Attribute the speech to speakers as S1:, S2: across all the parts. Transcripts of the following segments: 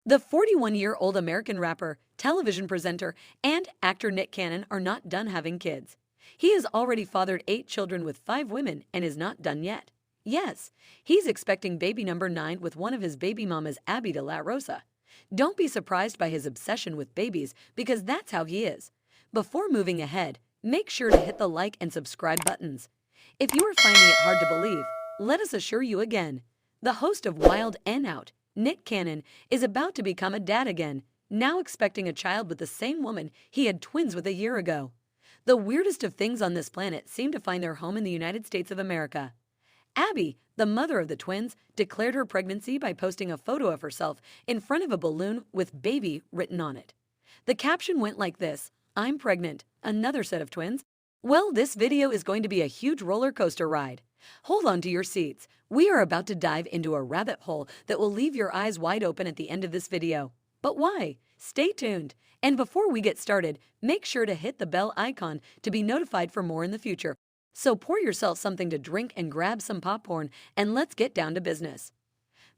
S1: The 41-year-old American rapper, television presenter, and actor Nick Cannon are not done having kids. He has already fathered 8 children with 5 women and is not done yet. Yes, he's expecting baby number 9 with one of his baby mamas, Abby de la Rosa. Don't be surprised by his obsession with babies because that's how he is. Before moving ahead, make sure to hit the like and subscribe buttons. If you are finding it hard to believe, let us assure you again. The host of Wild and Out, Nick Cannon, is about to become a dad again, now expecting a child with the same woman he had twins with a year ago. The weirdest of things on this planet seem to find their home in the United States of America. Abby, the mother of the twins, declared her pregnancy by posting a photo of herself in front of a balloon with "baby" written on it. The caption went like this: "I'm pregnant, another set of twins." Well, this video is going to be a huge roller coaster ride. Hold on to your seats. We are about to dive into a rabbit hole that will leave your eyes wide open at the end of this video. But why? Stay tuned. And before we get started, make sure to hit the bell icon to be notified for more in the future. So pour yourself something to drink and grab some popcorn, and let's get down to business.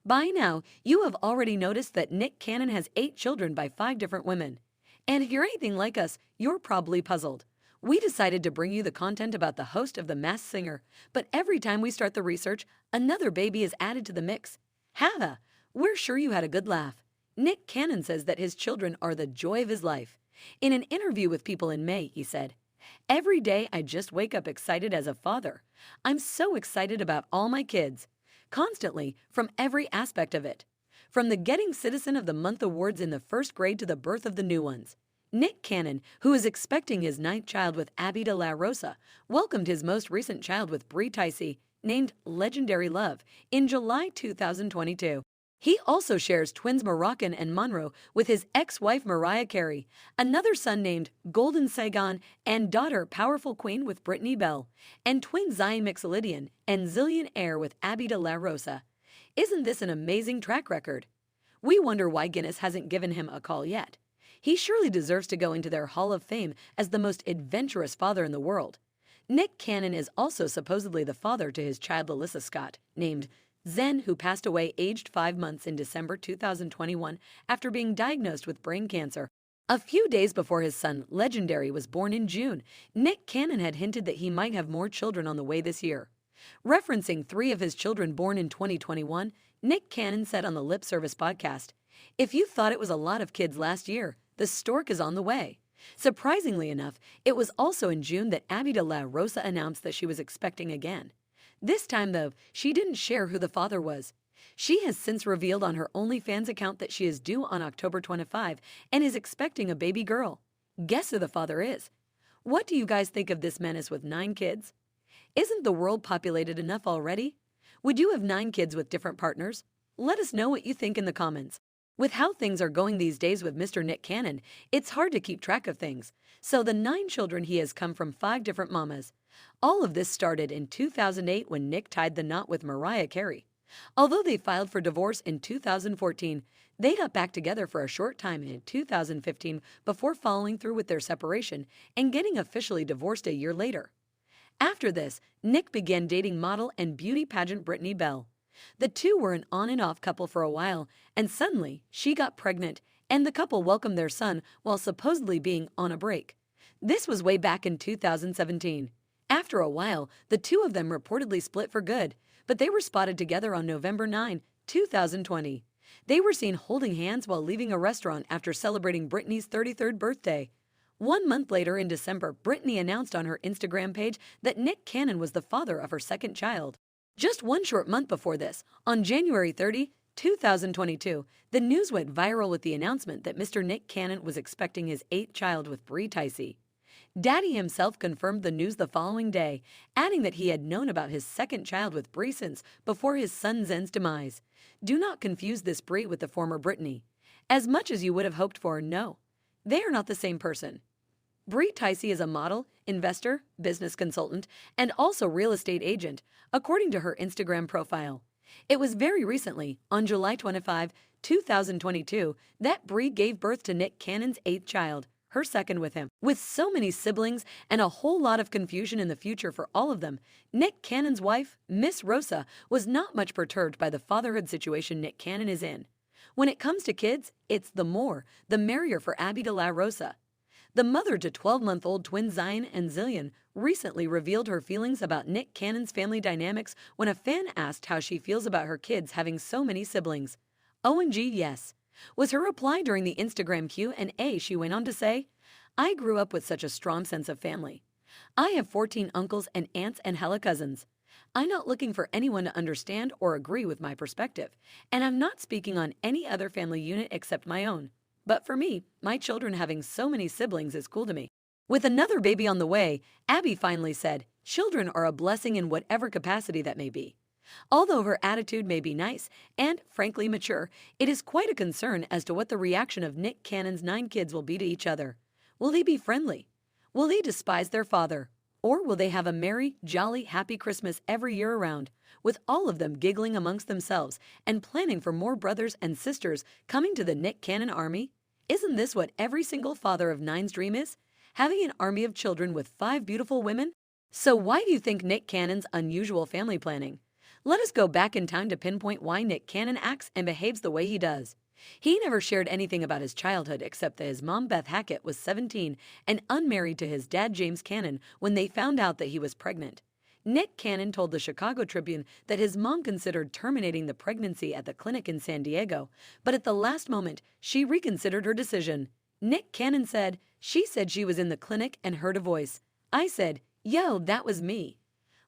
S1: By now, you have already noticed that Nick Cannon has 8 children by 5 different women. And if you're anything like us, you're probably puzzled. We decided to bring you the content about the host of The Masked Singer, but every time we start the research, another baby is added to the mix. Hava, we're sure you had a good laugh. Nick Cannon says that his children are the joy of his life. In an interview with People in May, he said, "Every day I just wake up excited as a father. I'm so excited about all my kids. Constantly, from every aspect of it. From the Getting Citizen of the Month awards in the 1st grade to the birth of the new ones." Nick Cannon, who is expecting his 9th child with Abby de la Rosa, welcomed his most recent child with Brie Tycee, named Legendary Love, in July 2022. He also shares twins Moroccan and Monroe with his ex-wife Mariah Carey, another son named Golden Saigon, and daughter Powerful Queen with Brittany Bell, and twin Zion Mixolydian and Zillion Heir with Abby de la Rosa. Isn't this an amazing track record? We wonder why Guinness hasn't given him a call yet. He surely deserves to go into their Hall of Fame as the most adventurous father in the world. Nick Cannon is also supposedly the father to his child Alyssa Scott, named Zen, who passed away aged 5 months in December 2021 after being diagnosed with brain cancer. A few days before his son, Legendary, was born in June, Nick Cannon had hinted that he might have more children on the way this year. Referencing 3 of his children born in 2021, Nick Cannon said on the Lip Service podcast, "If you thought it was a lot of kids last year, the stork is on the way." Surprisingly enough, it was also in June that Abby de la Rosa announced that she was expecting again. This time, though, she didn't share who the father was. She has since revealed on her OnlyFans account that she is due on October 25 and is expecting a baby girl. Guess who the father is? What do you guys think of this menace with 9 kids? Isn't the world populated enough already? Would you have 9 kids with different partners? Let us know what you think in the comments. With how things are going these days with Mr. Nick Cannon, it's hard to keep track of things. So the 9 children he has come from 5 different mamas. All of this started in 2008 when Nick tied the knot with Mariah Carey. Although they filed for divorce in 2014, they got back together for a short time in 2015 before following through with their separation and getting officially divorced a year later. After this, Nick began dating model and beauty pageant Brittany Bell. The two were an on and off couple for a while, and suddenly she got pregnant, and the couple welcomed their son while supposedly being on a break. This was way back in 2017. After a while, the two of them reportedly split for good, but they were spotted together on November 9, 2020. They were seen holding hands while leaving a restaurant after celebrating Brittany's 33rd birthday. 1 month later in December, Brittany announced on her Instagram page that Nick Cannon was the father of her 2nd child. Just 1 short month before this, on January 30, 2022, the news went viral with the announcement that Mr. Nick Cannon was expecting his 8th child with Brie Tycee. Daddy himself confirmed the news the following day, adding that he had known about his 2nd child with Brie since before his son Zen's demise. Do not confuse this Brie with the former Brittany. As much as you would have hoped for, no. They are not the same person. Brie Tycee is a model, investor, business consultant, and also real estate agent, according to her Instagram profile. It was very recently, on July 25, 2022, that Brie gave birth to Nick Cannon's 8th child, her 2nd with him. With so many siblings and a whole lot of confusion in the future for all of them, Nick Cannon's wife, Miss Rosa, was not much perturbed by the fatherhood situation Nick Cannon is in. When it comes to kids, it's the more, the merrier for Abby de la Rosa. The mother to 12-month-old twins Zion and Zillion recently revealed her feelings about Nick Cannon's family dynamics when a fan asked how she feels about her kids having so many siblings. OMG, yes, was her reply during the Instagram Q&A. She went on to say, I grew up with such a strong sense of family. I have 14 uncles and aunts and hella cousins. I'm not looking for anyone to understand or agree with my perspective, and I'm not speaking on any other family unit except my own. But for me, my children having so many siblings is cool to me. With another baby on the way, Abby finally said, children are a blessing in whatever capacity that may be. Although her attitude may be nice and, frankly, mature, it is quite a concern as to what the reaction of Nick Cannon's 9 kids will be to each other. Will they be friendly? Will they despise their father? Or will they have a merry, jolly, happy Christmas every year around, with all of them giggling amongst themselves and planning for more brothers and sisters coming to the Nick Cannon army? Isn't this what every single father of 9's dream is? Having an army of children with 5 beautiful women? So why do you think Nick Cannon's unusual family planning? Let us go back in time to pinpoint why Nick Cannon acts and behaves the way he does. He never shared anything about his childhood except that his mom Beth Hackett was 17 and unmarried to his dad James Cannon when they found out that he was pregnant. Nick Cannon told the Chicago Tribune that his mom considered terminating the pregnancy at the clinic in San Diego, but at the last moment, she reconsidered her decision. Nick Cannon said, she said she was in the clinic and heard a voice. I said, yo, that was me.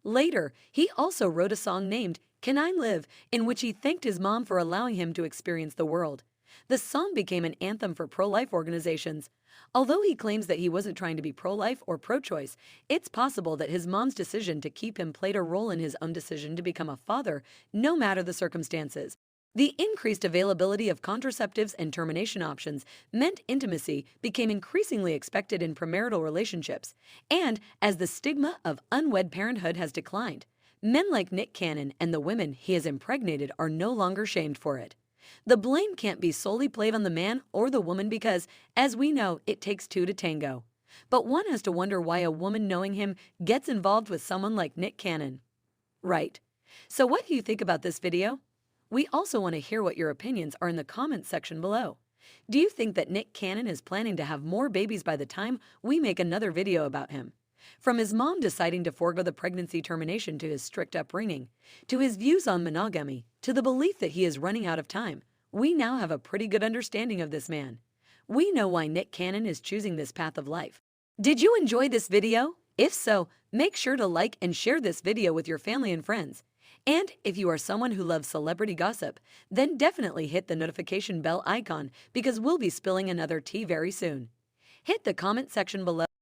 S1: Later, he also wrote a song named Can I Live, in which he thanked his mom for allowing him to experience the world. The song became an anthem for pro-life organizations. Although he claims that he wasn't trying to be pro-life or pro-choice, it's possible that his mom's decision to keep him played a role in his own decision to become a father, no matter the circumstances. The increased availability of contraceptives and termination options meant intimacy became increasingly expected in premarital relationships, and as the stigma of unwed parenthood has declined, men like Nick Cannon and the women he has impregnated are no longer shamed for it. The blame can't be solely played on the man or the woman because, as we know, it takes 2 to tango. But one has to wonder why a woman knowing him gets involved with someone like Nick Cannon. Right. So what do you think about this video? We also want to hear what your opinions are in the comments section below. Do you think that Nick Cannon is planning to have more babies by the time we make another video about him? From his mom deciding to forego the pregnancy termination to his strict upbringing, to his views on monogamy, to the belief that he is running out of time, we now have a pretty good understanding of this man. We know why Nick Cannon is choosing this path of life. Did you enjoy this video? If so, make sure to like and share this video with your family and friends. And if you are someone who loves celebrity gossip, then definitely hit the notification bell icon because we'll be spilling another tea very soon. Hit the comment section below.